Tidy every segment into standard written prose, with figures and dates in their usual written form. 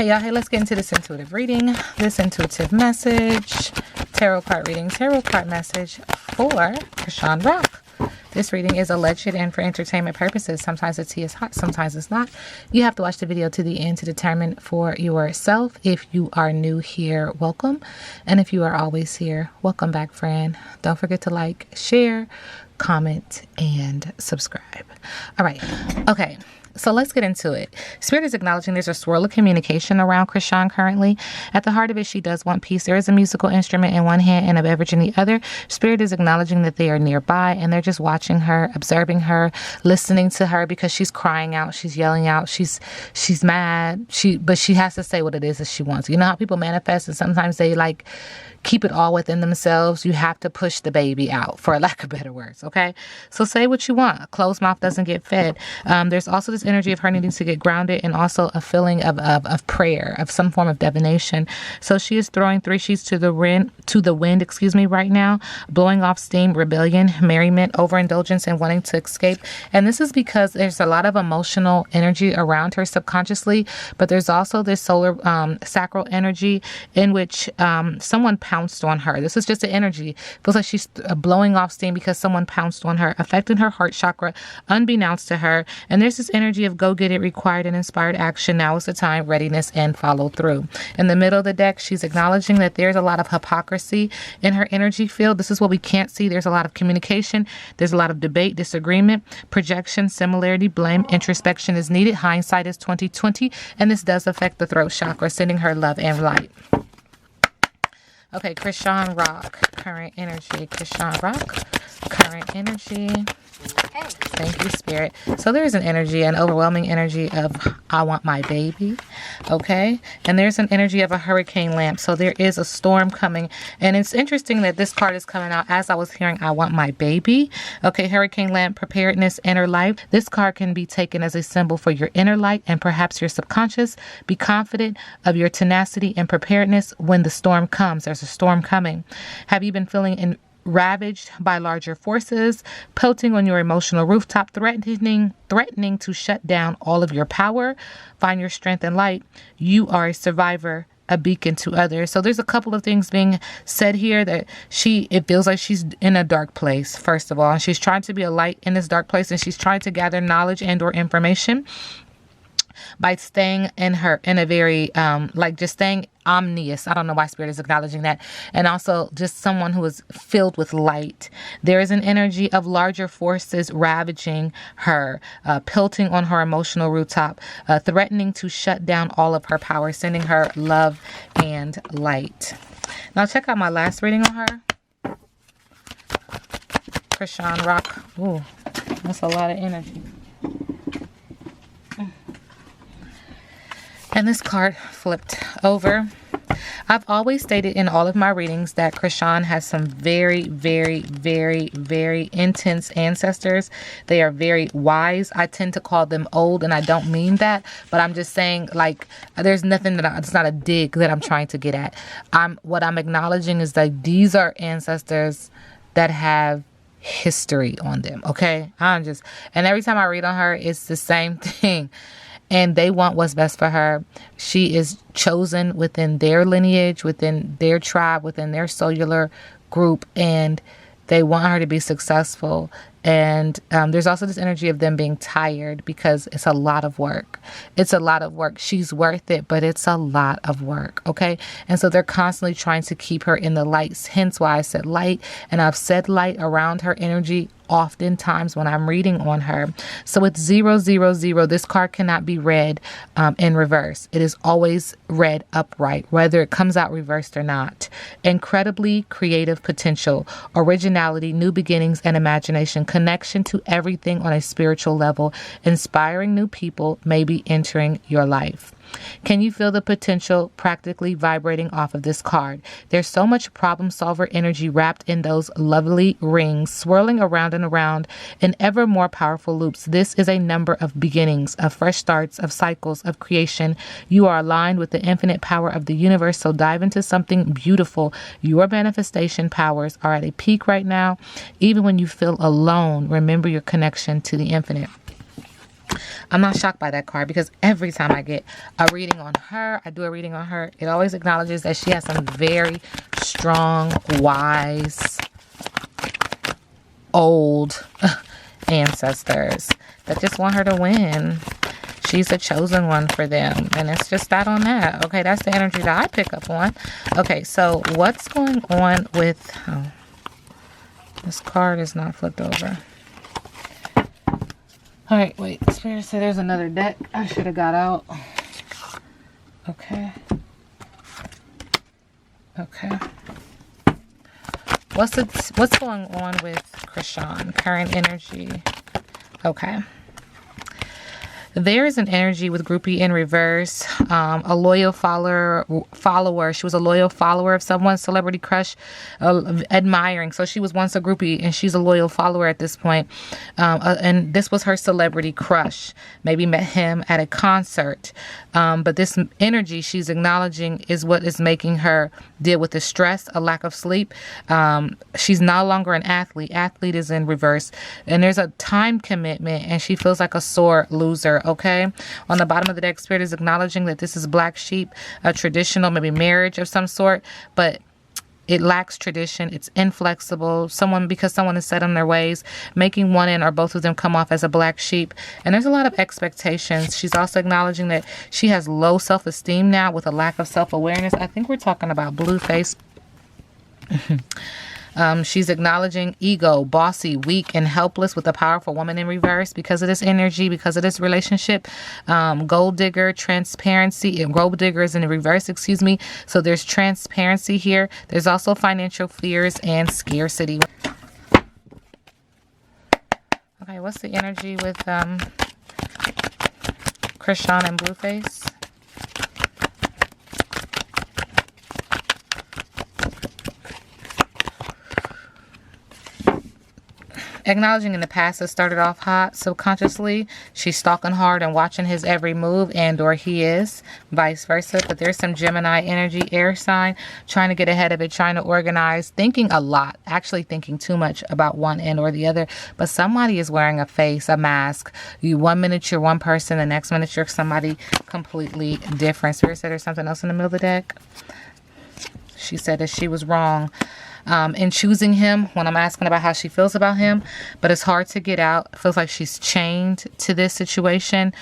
Hey y'all, hey, let's get into this intuitive reading, this intuitive message, tarot card reading, tarot card message for Chrisean Rock. This reading is alleged and for entertainment purposes. Sometimes the tea is hot, sometimes it's not. You have to watch the video to the end to determine for yourself. If you are new here, welcome. And if you are always here, welcome back, friend. Don't forget to like, share, comment, and subscribe. All right. Okay. So let's get into it. Spirit is acknowledging there's a swirl of communication around Chrisean currently. At the heart of it, she does want peace. There is a musical instrument in one hand and a beverage in the other. Spirit is acknowledging that they are nearby and they're just watching her, observing her, listening to her because she's crying out, she's yelling out, she's mad. But she has to say what it is that she wants. You know how people manifest and sometimes they like keep it all within themselves. You have to push the baby out, for lack of better words, okay? So say what you want. A closed mouth doesn't get fed. There's also this energy of her needing to get grounded and also a feeling of prayer, of some form of divination. So she is throwing 3 sheets to the wind, right now, blowing off steam, rebellion, merriment, overindulgence, and wanting to escape. And this is because there's a lot of emotional energy around her subconsciously, but there's also this solar sacral energy in which someone pounced on her. This is just the energy. Feels like she's blowing off steam because someone pounced on her, affecting her heart chakra, unbeknownst to her. And there's this energy of go get it, required and inspired action. Now is the time, readiness, and follow through. In the middle of the deck, she's acknowledging that there's a lot of hypocrisy in her energy field. This is what we can't see. There's a lot of communication. There's a lot of debate, disagreement, projection, similarity, blame, introspection is needed. Hindsight is 20/20, and this does affect the throat chakra, sending her love and light. Okay, Chrisean Rock, current energy. Chrisean Rock, current energy. Hey. Thank you, Spirit. So there's an energy, an overwhelming energy of I want my baby. Okay. And there's an energy of a hurricane lamp. So there is a storm coming. And it's interesting that this card is coming out as I was hearing I want my baby. Okay. Hurricane lamp, preparedness, inner light. This card can be taken as a symbol for your inner light and perhaps your subconscious. Be confident of your tenacity and preparedness when the storm comes. There's a storm coming. Have you been feeling ravaged by larger forces, pelting on your emotional rooftop, threatening to shut down all of your power? Find your strength and light. You are a survivor, a beacon to others. So there's a couple of things being said here that it feels like she's in a dark place, first of all, and she's trying to be a light in this dark place, and she's trying to gather knowledge and or information by staying in a very just staying omnious. I don't know why Spirit is acknowledging that. And also just someone who is filled with light. There is an energy of larger forces ravaging her, pelting on her emotional rooftop, threatening to shut down all of her power, sending her love and light. Now check out my last reading on her. Chrisean Rock. Ooh, that's a lot of energy. And this card flipped over. I've always stated in all of my readings that Chrisean has some very, very, very, very intense ancestors. They are very wise. I tend to call them old, and I don't mean that, but I'm just saying, like, there's nothing it's not a dig that I'm trying to get at. What I'm acknowledging is that these are ancestors that have history on them, okay? And every time I read on her, it's the same thing. And they want what's best for her. She is chosen within their lineage, within their tribe, within their cellular group, and they want her to be successful. And there's also this energy of them being tired because it's a lot of work. It's a lot of work. She's worth it, but it's a lot of work, okay? And so they're constantly trying to keep her in the lights, hence why I said light. And I've said light around her energy oftentimes when I'm reading on her. So it's 000. This card cannot be read in reverse. It is always read upright, whether it comes out reversed or not. Incredibly creative potential, originality, new beginnings, and imagination. Connection to everything on a spiritual level. Inspiring new people may be entering your life. Can you feel the potential practically vibrating off of this card? There's so much problem solver energy wrapped in those lovely rings, swirling around and around in ever more powerful loops. This is a number of beginnings, of fresh starts, of cycles, of creation. You are aligned with the infinite power of the universe, so dive into something beautiful. Your manifestation powers are at a peak right now. Even when you feel alone, remember your connection to the infinite. I'm not shocked by that card because every time I get a reading on her, I do a reading on her, it always acknowledges that she has some very strong, wise, old ancestors that just want her to win. She's the chosen one for them. And it's just that on that. Okay, that's the energy that I pick up on. Okay, so what's going on with... Oh, this card is not flipped over. Alright, wait. Spirit said there's another deck I should have got out. Okay. Okay. What's going on with Chrisean? Current energy. Okay. There is an energy with groupie in reverse, a loyal follower. She was a loyal follower of someone's celebrity crush, admiring. So she was once a groupie and she's a loyal follower at this point. And this was her celebrity crush. Maybe met him at a concert. But this energy she's acknowledging is what is making her deal with the stress, a lack of sleep. She's no longer an athlete. Athlete is in reverse. And there's a time commitment and she feels like a sore loser. Okay, on the bottom of the deck, Spirit is acknowledging that this is black sheep, a traditional, maybe marriage of some sort, but it lacks tradition. It's inflexible. Because someone is set in their ways, making one in or both of them come off as a black sheep. And there's a lot of expectations. She's also acknowledging that she has low self-esteem now with a lack of self-awareness. I think we're talking about blue face. She's acknowledging ego, bossy, weak, and helpless with a powerful woman in reverse because of this energy, because of this relationship. Gold digger, transparency. Gold digger is in the reverse, excuse me. So there's transparency here. There's also financial fears and scarcity. Okay, what's the energy with Chrisean and Blueface? Acknowledging in the past it started off hot subconsciously. She's stalking hard and watching his every move, and or he is, vice versa. But there's some Gemini energy, air sign, trying to get ahead of it, trying to organize, thinking a lot, actually thinking too much about one end or the other. But somebody is wearing a face, a mask. You 1 minute you're one person, the next minute you're somebody completely different. Spirit said there's something else in the middle of the deck. She said that she was wrong in choosing him when I'm asking about how she feels about him, but it's hard to get out. It feels like she's chained to this situation,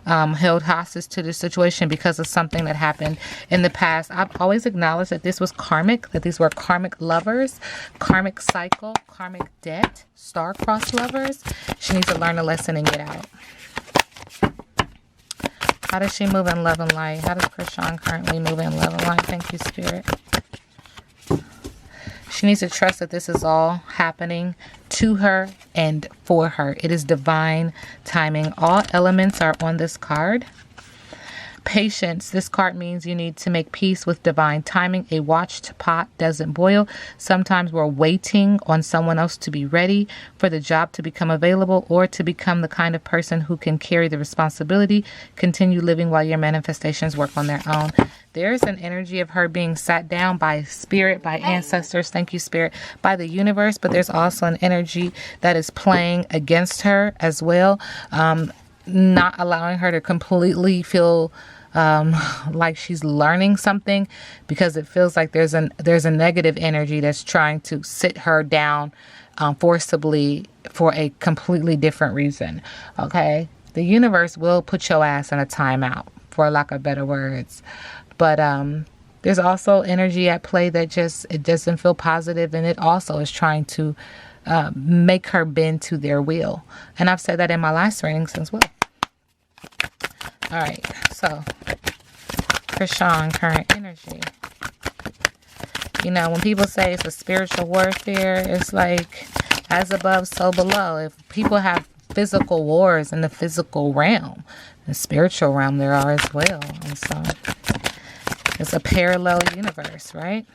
held hostage to this situation because of something that happened in the past. I've always acknowledged that this was karmic, that these were karmic lovers, karmic cycle, karmic debt, star-crossed lovers. She needs to learn a lesson and get out. How does she move in love and light? How does Chrisean currently move in love and light? Thank you, Spirit. She needs to trust that this is all happening to her and for her. It is divine timing. All elements are on this card. Patience. This card means you need to make peace with divine timing. A watched pot doesn't boil. Sometimes we're waiting on someone else to be ready for the job to become available or to become the kind of person who can carry the responsibility. Continue living while your manifestations work on their own. There's an energy of her being sat down by spirit, by ancestors, thank you, Spirit, by the universe, but there's also an energy that is playing against her as well, not allowing her to completely feel like she's learning something, because it feels like there's a negative energy that's trying to sit her down forcibly for a completely different reason. Okay, the universe will put your ass in a timeout, for lack of better words. But there's also energy at play that it doesn't feel positive, and it also is trying to make her bend to their will. And I've said that in my last readings as well. All right, so Chrisean, current energy. You know, when people say it's a spiritual warfare, it's like as above, so below. If people have physical wars in the physical realm, the spiritual realm there are as well. And so it's a parallel universe, right?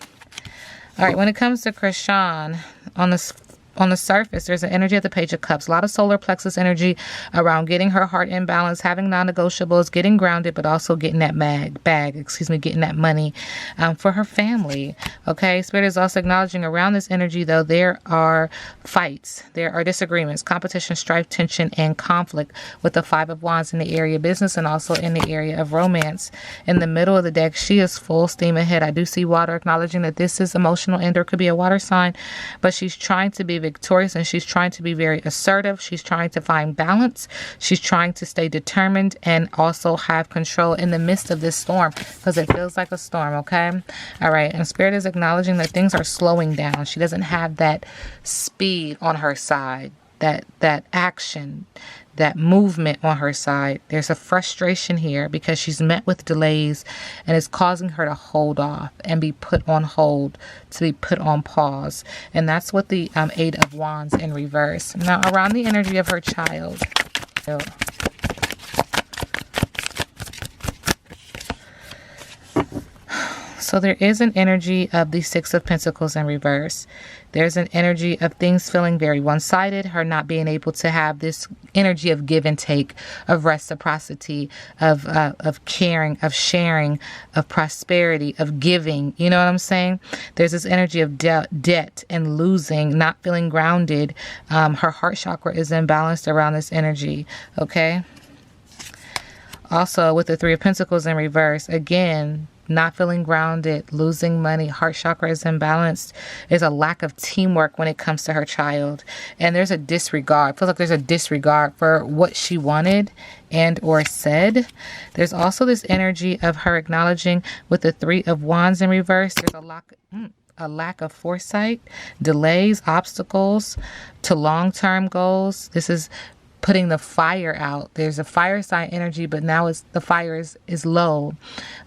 All right, when it comes to Chrisean, on this on the surface, there's an energy of the Page of Cups, a lot of solar plexus energy around getting her heart in balance, having non-negotiables, getting grounded, but also getting that getting that money for her family. Okay, Spirit is also acknowledging around this energy, though, there are fights, there are disagreements, competition, strife, tension, and conflict with the Five of Wands in the area of business and also in the area of romance. In the middle of the deck, she is full steam ahead. I do see water, acknowledging that this is emotional and or could be a water sign, but she's trying to be victorious and she's trying to be very assertive. She's trying to find balance. She's trying to stay determined and also have control in the midst of this storm, because it feels like a storm. Okay. All right. And Spirit is acknowledging that things are slowing down. She doesn't have that speed on her side, that action, that movement on her side. There's a frustration here because she's met with delays and it's causing her to hold off and be put on hold, to be put on pause. And that's what the Eight of Wands in reverse. Now, around the energy of her child. So there is an energy of the Six of Pentacles in reverse. There's an energy of things feeling very one-sided, her not being able to have this energy of give and take, of reciprocity, of caring, of sharing, of prosperity, of giving. You know what I'm saying? There's this energy of debt and losing, not feeling grounded. Her heart chakra is imbalanced around this energy. Okay. Also, with the Three of Pentacles in reverse, again, not feeling grounded, losing money, heart chakra is imbalanced. There's a lack of teamwork when it comes to her child. And there's a disregard. It feels like there's a disregard for what she wanted and or said. There's also this energy of her acknowledging with the Three of Wands in reverse. There's a lack of foresight, delays, obstacles to long-term goals. This is putting the fire out. There's a fire sign energy, but now the fire is low,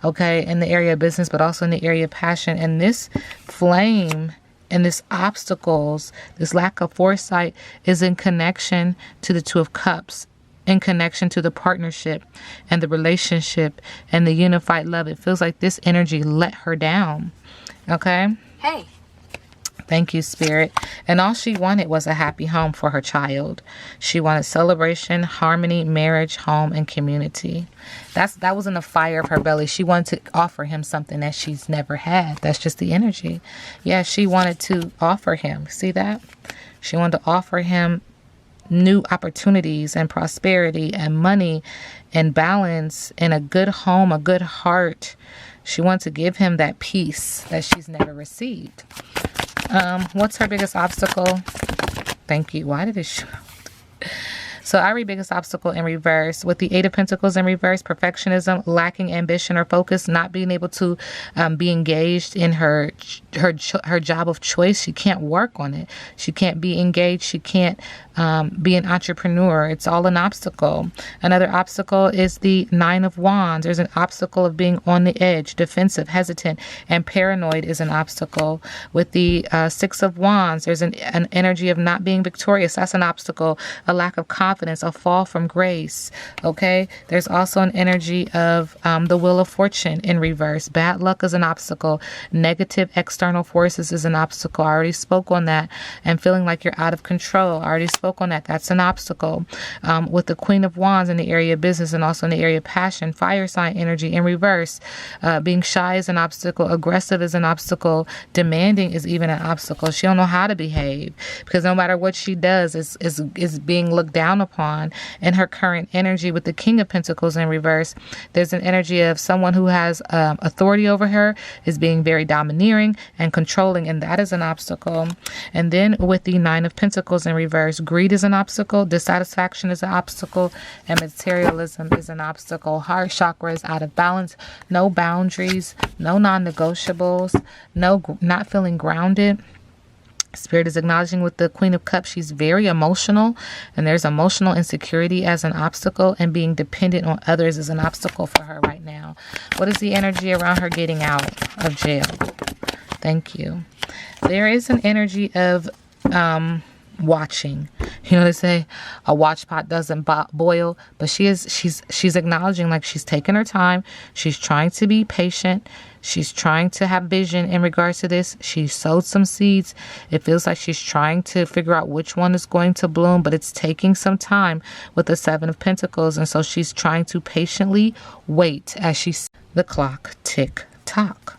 okay, in the area of business, but also in the area of passion. And this flame and this obstacles, this lack of foresight is in connection to the Two of Cups, in connection to the partnership and the relationship and the unified love. It feels like this energy let her down, okay? Hey. Thank you, Spirit. And all she wanted was a happy home for her child. She wanted celebration, harmony, marriage, home, and community. That was in the fire of her belly. She wanted to offer him something that she's never had. That's just the energy. Yeah, she wanted to offer him. See that? She wanted to offer him new opportunities and prosperity and money and balance and a good home, a good heart. She wanted to give him that peace that she's never received. What's her biggest obstacle? Thank you. Why did it show? So our biggest obstacle in reverse with the Eight of Pentacles in reverse, perfectionism, lacking ambition or focus, not being able to be engaged in her job of choice. She can't work on it. She can't be engaged. She can't be an entrepreneur. It's all an obstacle. Another obstacle is the Nine of Wands. There's an obstacle of being on the edge, defensive, hesitant, and paranoid is an obstacle. With the Six of Wands, there's an energy of not being victorious. That's an obstacle. A lack of confidence, a fall from grace. Okay. There's also an energy of the Wheel of Fortune in reverse. Bad luck is an obstacle. Negative external forces is an obstacle. I already spoke on that. And feeling like you're out of control. I already spoke on that. That's an obstacle. With the Queen of Wands in the area of business and also in the area of passion, fire sign energy in reverse. Being shy is an obstacle. Aggressive is an obstacle. Demanding is even an obstacle. She don't know how to behave because no matter what she does is being looked down upon. In her current energy with the King of Pentacles in reverse, there's an energy of someone who has authority over her is being very domineering and controlling, and that is an obstacle. And then with the Nine of Pentacles in reverse, greed is an obstacle, dissatisfaction is an obstacle, and materialism is an obstacle. Heart chakra is out of balance, no boundaries, no non-negotiables, not feeling grounded. Spirit is acknowledging with the Queen of Cups, she's very emotional, and there's emotional insecurity as an obstacle, and being dependent on others is an obstacle for her right now. What is the energy around her getting out of jail? Thank you. There is an energy of watching. You know, they say a watch pot doesn't boil, but she's acknowledging, like, she's taking her time. She's trying to be patient. She's trying to have vision in regards to this. She sowed some seeds. It feels like she's trying to figure out which one is going to bloom, but it's taking some time with the Seven of Pentacles. And so she's trying to patiently wait as she sees the clock tick tock.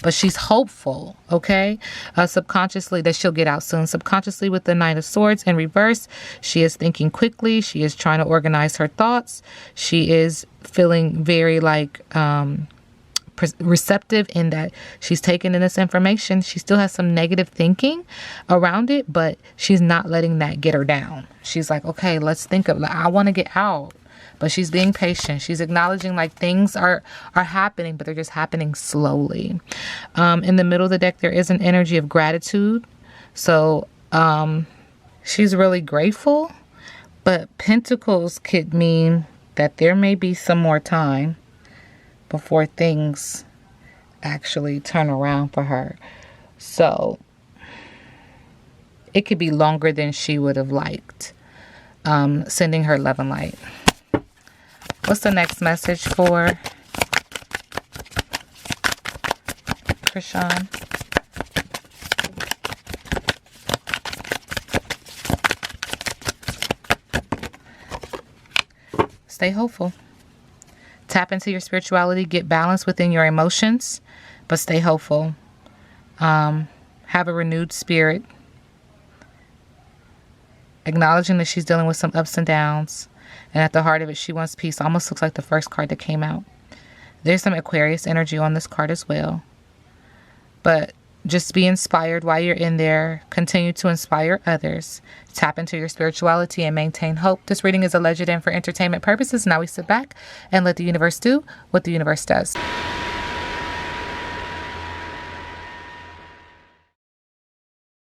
But she's hopeful, okay? Subconsciously that she'll get out soon. Subconsciously with the Knight of Swords in reverse, she is thinking quickly. She is trying to organize her thoughts. She is feeling very like receptive in that she's taking in this information. She still has some negative thinking around it, but she's not letting that get her down. She's like, okay, let's think of, I want to get out. But she's being patient. She's acknowledging like things are happening, but they're just happening slowly. In the middle of the deck, there is an energy of gratitude. So she's really grateful. But Pentacles could mean that there may be some more time before things actually turn around for her. So it could be longer than she would have liked. Sending her love and light. What's the next message for Chrisean? Stay hopeful. Tap into your spirituality. Get balance within your emotions, but stay hopeful. Have a renewed spirit. Acknowledging that she's dealing with some ups and downs. And at the heart of it, she wants peace. Almost looks like the first card that came out. There's some Aquarius energy on this card as well. But just be inspired while you're in there. Continue to inspire others. Tap into your spirituality and maintain hope. This reading is alleged and for entertainment purposes. Now we sit back and let the universe do what the universe does.